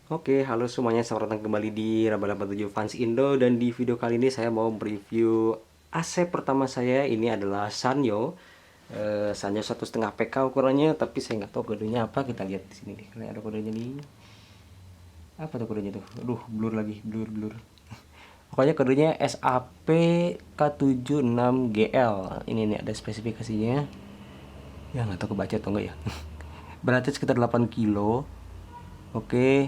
Oke, halo semuanya, selamat datang kembali di Raba 7 Fans Indo. Dan di video kali ini saya mau mereview AC pertama saya. Ini adalah Sanyo. Sanyo 1,5 PK ukurannya, tapi saya nggak tahu kodenya apa. Kita lihat di sini nih, karena ada kodenya nih. Apa tuh kodenya tuh? Aduh, blur lagi, blur. Pokoknya kodenya SAP-K76GL. Ini nih ada spesifikasinya. Ya nggak tahu kebaca atau enggak ya. Beratnya sekitar 8 kilo. Oke,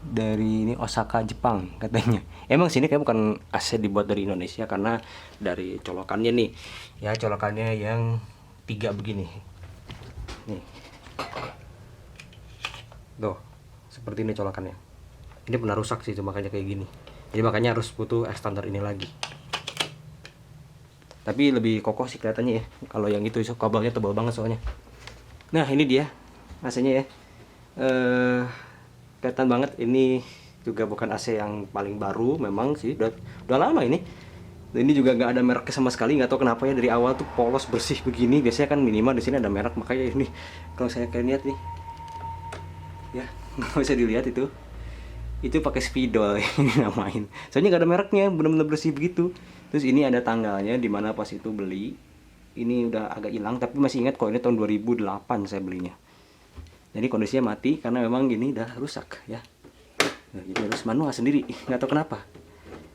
dari ini Osaka, Jepang katanya. Emang sini kayak bukan AC dibuat dari Indonesia karena dari colokannya nih. Ya, colokannya yang 3 begini. Nih. Tuh, seperti ini colokannya. Ini pernah rusak sih, makanya kayak gini. Jadi makanya harus butuh extender ini lagi. Tapi lebih kokoh sih kelihatannya ya. Kalau yang itu kabelnya tebal banget soalnya. Nah, ini dia AC-nya ya. Eh Kelihatan banget ini juga bukan AC yang paling baru, memang sih udah lama ini. Ini juga nggak ada mereknya sama sekali, nggak tahu kenapa ya, dari awal tuh polos bersih begini. Biasanya kan minimal di sini ada merek, makanya ini kalau saya kayak lihat nih ya, nggak bisa dilihat itu pakai spidol ini namain, soalnya nggak ada mereknya, bener-bener bersih begitu. Terus ini ada tanggalnya dimana pas itu beli. Ini udah agak hilang tapi masih ingat kok, ini tahun 2008 saya belinya. Jadi kondisinya mati karena memang ini udah rusak ya. Nah, jadi harus manual sendiri, nggak tahu kenapa.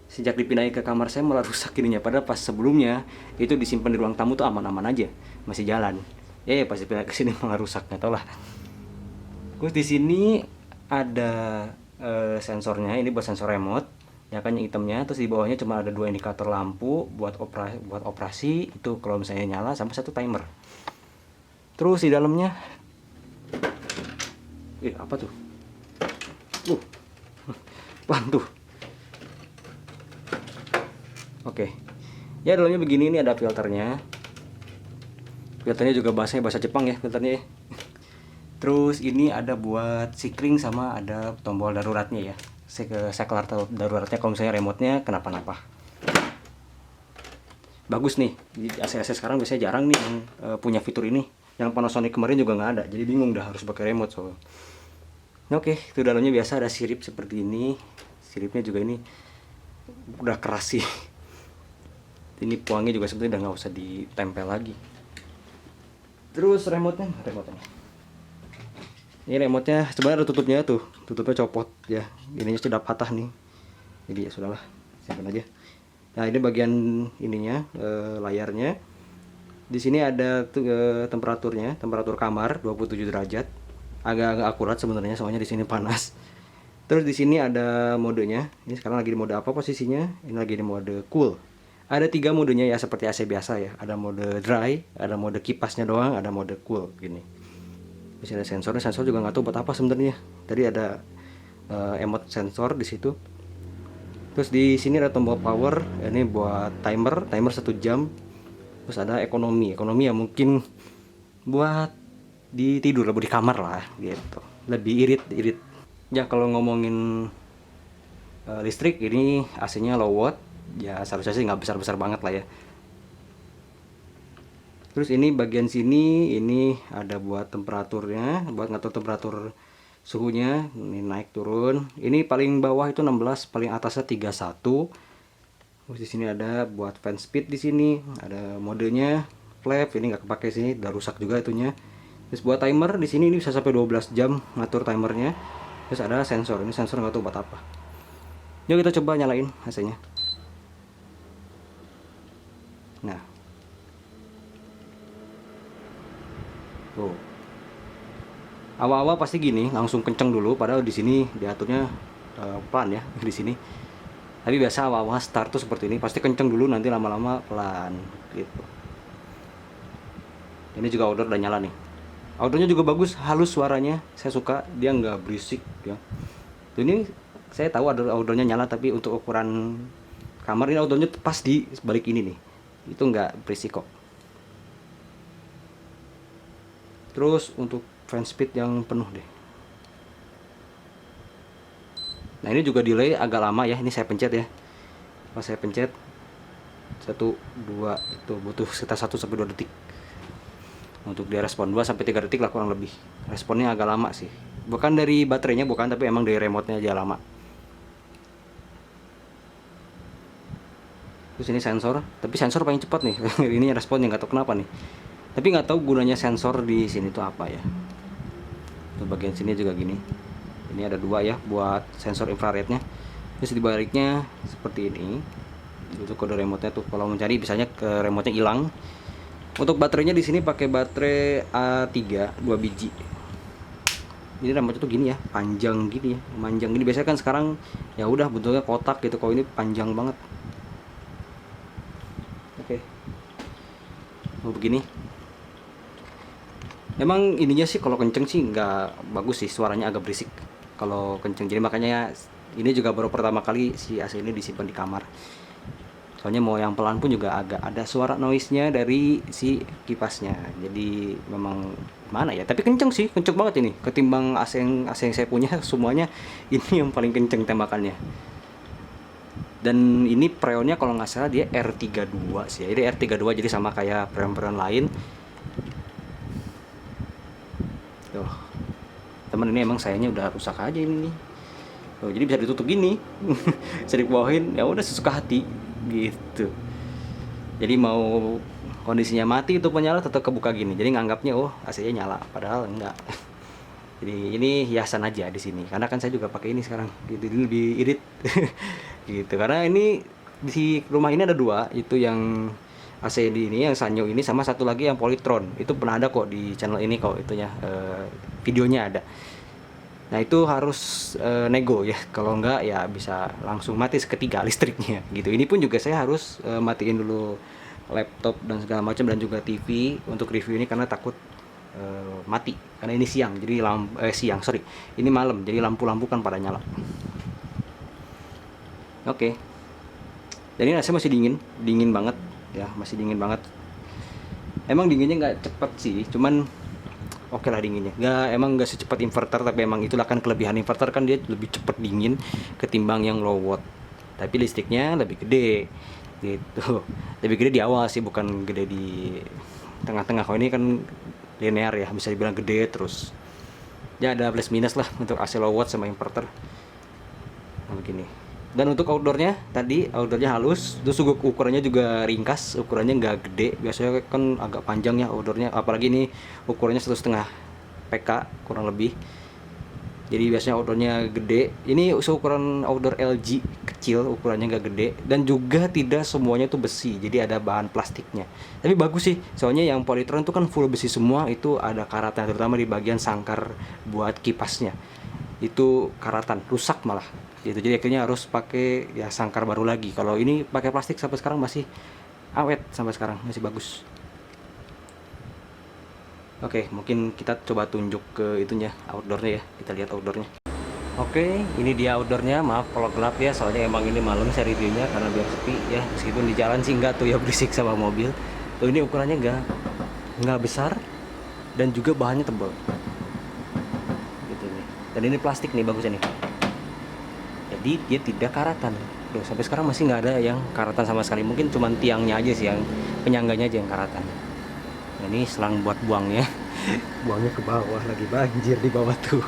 Sejak dipindahin ke kamar saya malah rusak ininya. Padahal pas sebelumnya itu disimpan di ruang tamu tuh aman-aman aja, masih jalan. Ya pas dipindah ke sini malah rusak, nggak tahu lah. Terus di sini ada sensornya, ini buat sensor remote. Ya kan yang hitamnya, terus di bawahnya cuma ada 2 indikator lampu buat operasi itu kalau misalnya nyala, sama 1 timer. Terus di dalamnya apa tuh? Uh, Waduh. Oke. Ya dalamnya begini, ini ada filternya. Filternya juga bahasa Jepang ya filternya ya. Terus ini ada buat sikring sama ada tombol daruratnya ya. Saklar daruratnya kalau misalnya remote-nya kenapa-napa. Bagus nih. Di AC-AC sekarang biasanya jarang nih yang punya fitur ini. Yang Panasonic kemarin juga nggak ada. Jadi bingung dah harus pakai remote soalnya. Oke, itu dalamnya biasa ada sirip seperti ini. Siripnya juga ini udah keras sih. Ini puangnya juga sebenarnya udah nggak usah ditempel lagi. Terus remote-nya. Ini remote-nya sebenarnya ada tutupnya tuh, tutupnya copot ya. Ininya sudah patah nih. Jadi ya sudahlah, simpan aja. Nah, ini bagian ininya, layarnya. Di sini ada temperaturnya, temperatur kamar 27 derajat. Agak akurat sebenarnya soalnya di sini panas. Terus di sini ada modenya. Ini sekarang lagi di mode apa posisinya? Ini lagi di mode cool. Ada 3 modenya ya, seperti AC biasa ya. Ada mode dry, ada mode kipasnya doang, ada mode cool gini. Di sini ada sensornya. Sensor juga nggak tahu buat apa sebenarnya. Tadi ada emot sensor di situ. Terus di sini ada tombol power. Ini buat timer 1 jam. Terus ada ekonomi ya, mungkin buat di tidur lebih di kamar lah gitu, lebih irit ya. Kalau ngomongin listrik, ini AC-nya low watt ya, seharusnya sih nggak besar banget lah ya. Terus ini bagian sini ini ada buat temperaturnya, buat ngatur temperatur suhunya, ini naik turun. Ini paling bawah itu 16, paling atasnya 31. Terus di sini ada buat fan speed, di sini ada modenya flap, ini nggak kepake sini, udah rusak juga itunya. Terus buat timer di sini ini bisa sampai 12 jam ngatur timernya. Terus ada sensor, ini sensor nggak tahu buat apa. Yuk kita coba nyalain AC-nya. Nah, tuh. Awal-awal pasti gini, langsung kenceng dulu, padahal di sini diaturnya pelan ya di sini. Tapi biasa awal-awal start tuh seperti ini, pasti kenceng dulu, nanti lama-lama pelan gitu. Ini juga outdoor udah nyala nih. Outdoornya juga bagus, halus suaranya, saya suka, dia nggak berisik ya. Ini saya tahu outdoornya nyala, tapi untuk ukuran kamar ini outdoornya pas di balik ini nih, itu nggak berisik kok. Terus untuk fan speed yang penuh deh. Nah, ini juga delay agak lama ya, ini saya pencet ya. Pas saya pencet 1 2 itu butuh sekitar 1 sampai 2 detik. Untuk dia respon 2 sampai 3 detik lah kurang lebih. Responnya agak lama sih. bukan dari baterainya, bukan, tapi emang dari remote-nya aja lama. Terus ini sensor, tapi sensor paling cepat nih. Ini responnya nggak tahu kenapa nih, tapi nggak tahu gunanya sensor di sini tuh apa ya. Tuh bagian sini juga gini, ini ada dua ya buat sensor infrarednya. Terus dibaliknya seperti ini, itu kode remote-nya tuh. Kalau mencari misalnya ke remote-nya hilang. Untuk baterainya di sini pakai baterai A3 2 biji. Ini remote tuh gini ya, panjang gini ya, panjang gini. Biasanya kan sekarang ya udah bentuknya kotak gitu, kalau ini panjang banget. Oke. Begini. Emang ininya sih kalau kenceng sih nggak bagus sih, suaranya agak berisik kalau kenceng. Jadi makanya ini juga baru pertama kali si AC ini disimpan di kamar. Soalnya mau yang pelan pun juga agak ada suara noise-nya dari si kipasnya. Jadi memang mana ya, tapi kenceng sih, kenceng banget ini. Ketimbang AC yang saya punya semuanya, ini yang paling kenceng tembakannya. Dan ini preonnya kalau nggak salah dia R32 sih. Jadi R32, jadi sama kayak preon-preon lain. Tuh. Teman ini emang sayangnya udah rusak aja ini nih. Tuh, jadi bisa ditutup gini. Bisa dibawahin, ya udah sesuka hati gitu. Jadi mau kondisinya mati itu penyala tetap kebuka gini. Jadi nganggapnya oh AC-nya nyala, padahal enggak. Jadi ini hiasan aja di sini. Karena kan saya juga pakai ini sekarang. Gitu lebih irit. Gitu. Karena ini di rumah ini ada dua, itu yang AC ini, yang Sanyo ini, sama satu lagi yang Polytron. Itu pernah ada kok di channel ini kok itunya, videonya ada. Nah itu harus nego ya, kalau enggak ya bisa langsung mati seketika listriknya gitu. Ini pun juga saya harus matiin dulu laptop dan segala macam, dan juga TV untuk review ini karena takut mati. Karena ini siang, jadi ini malam, jadi lampu-lampu kan pada nyala. Oke. Dan ini rasanya masih dingin banget ya, masih dingin banget. Emang dinginnya nggak cepet sih, cuman oke lah dinginnya. Emang nggak secepat inverter, tapi emang itulah kan kelebihan inverter, kan dia lebih cepet dingin ketimbang yang low watt. Tapi listriknya lebih gede gitu. Lebih gede di awal sih, bukan gede di tengah-tengah. Kalau ini kan linear ya, bisa dibilang gede terus. Ya ada plus minus lah untuk AC low watt sama inverter. Nah, begini. Dan untuk outdoornya tadi, outdoornya halus, terus ukurannya juga ringkas, ukurannya nggak gede. Biasanya kan agak panjang ya outdoornya, apalagi ini ukurannya 1,5 PK kurang lebih. Jadi biasanya outdoornya gede. Ini seukuran outdoor LG kecil, ukurannya nggak gede, dan juga tidak semuanya itu besi, jadi ada bahan plastiknya. Tapi bagus sih, soalnya yang Polytron itu kan full besi semua, itu ada karatnya, terutama di bagian sangkar buat kipasnya. Itu karatan, rusak malah. Gitu. Jadi akhirnya harus pakai ya sangkar baru lagi. Kalau ini pakai plastik sampai sekarang masih awet, sampai sekarang masih bagus. Oke, mungkin kita coba tunjuk ke itunya, outdoornya ya. Kita lihat outdoornya. Oke, ini dia outdoornya. Maaf kalau gelap ya, soalnya emang ini malam saya reviewnya karena biar sepi ya. Meskipun di jalan sih enggak tuh ya, berisik sama mobil. Tuh ini ukurannya enggak besar, dan juga bahannya tebal. Gitu nih. Dan ini plastik nih, bagusnya nih. Jadi dia tidak karatan. Duh, sampai sekarang masih nggak ada yang karatan sama sekali. Mungkin cuma tiangnya aja sih, yang penyangganya aja yang karatan. Nah, ini selang buat buangnya. Buangnya ke bawah, lagi banjir di bawah tuh.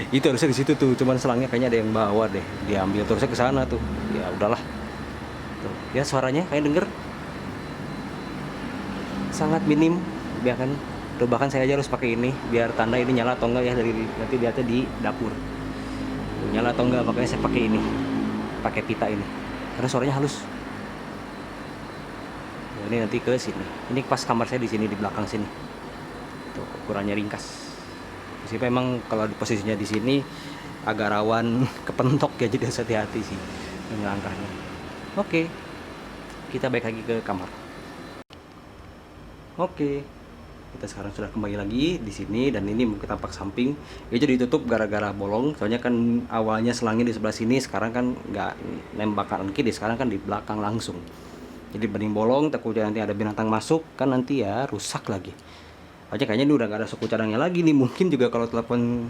Itu harusnya di situ tuh, cuman selangnya kayaknya ada yang bawa deh. Diambil terusnya ke sana tuh. Ya udahlah. Tuh, ya suaranya kayak denger sangat minim, bahkan tuh bahkan saya aja harus pakai ini biar tanda ini nyala atau enggak ya, dari nanti lihatnya di dapur. Nyala atau enggak, makanya saya pakai ini, pakai pita ini karena suaranya halus. Nah, ini nanti ke sini, ini pas kamar saya di sini, di belakang sini tuh, ukurannya ringkas. Meskipun memang kalau di posisinya di sini agak rawan kepentok ya, jadi harus hati-hati sih dengan langkahnya. Oke, kita balik lagi ke kamar. Oke, kita sekarang sudah kembali lagi di sini, dan ini mungkin tampak samping itu ditutup gara-gara bolong. Soalnya kan awalnya selangnya di sebelah sini, sekarang kan nggak nembak kanan kiri, sekarang kan di belakang langsung. Jadi bening bolong, takutnya nanti ada binatang masuk, kan nanti ya rusak lagi. Aja kayaknya ini udah nggak ada suku cadangnya lagi nih. Mungkin juga kalau telepon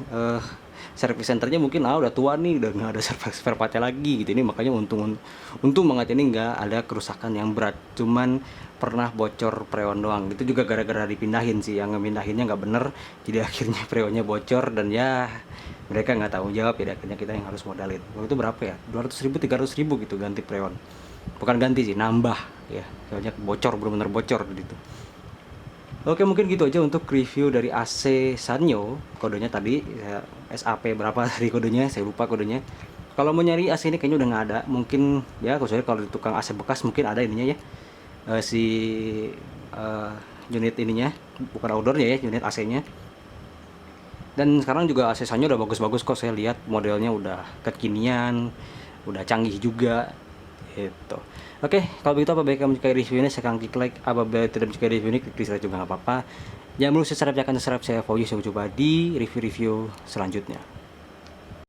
service centernya mungkin udah tua nih, udah nggak ada spare partnya lagi gitu. Ini makanya untung banget ini nggak ada kerusakan yang berat, cuman pernah bocor freon doang. Itu juga gara-gara dipindahin sih, yang ngemindahinnya nggak bener, jadi akhirnya freonnya bocor dan ya mereka nggak tanggung jawab ya, akhirnya kita yang harus modalin. Waktu itu berapa ya, 200.000 300.000 gitu ganti freon, bukan ganti sih, nambah ya, soalnya bocor, bener-bener bocor gitu. Oke, mungkin gitu aja untuk review dari AC Sanyo. Kodenya tadi ya, SAP berapa tadi kodenya, saya lupa kodenya. Kalau mau nyari AC ini kayaknya udah nggak ada, mungkin ya kecuali kalau di tukang AC bekas mungkin ada ininya ya, si unit ininya, bukan outdoornya ya, unit AC-nya. Dan sekarang juga AC Sanyo udah bagus-bagus kok, saya lihat modelnya udah kekinian, udah canggih juga gitu. Oke, kalau begitu apabila kamu menyukai review ini, silahkan klik like. Apabila tidak menyukai review ini, klik dislike juga nggak apa-apa. Jangan lupa subscribe, saya Fauzi, sampai jumpa di review-review selanjutnya.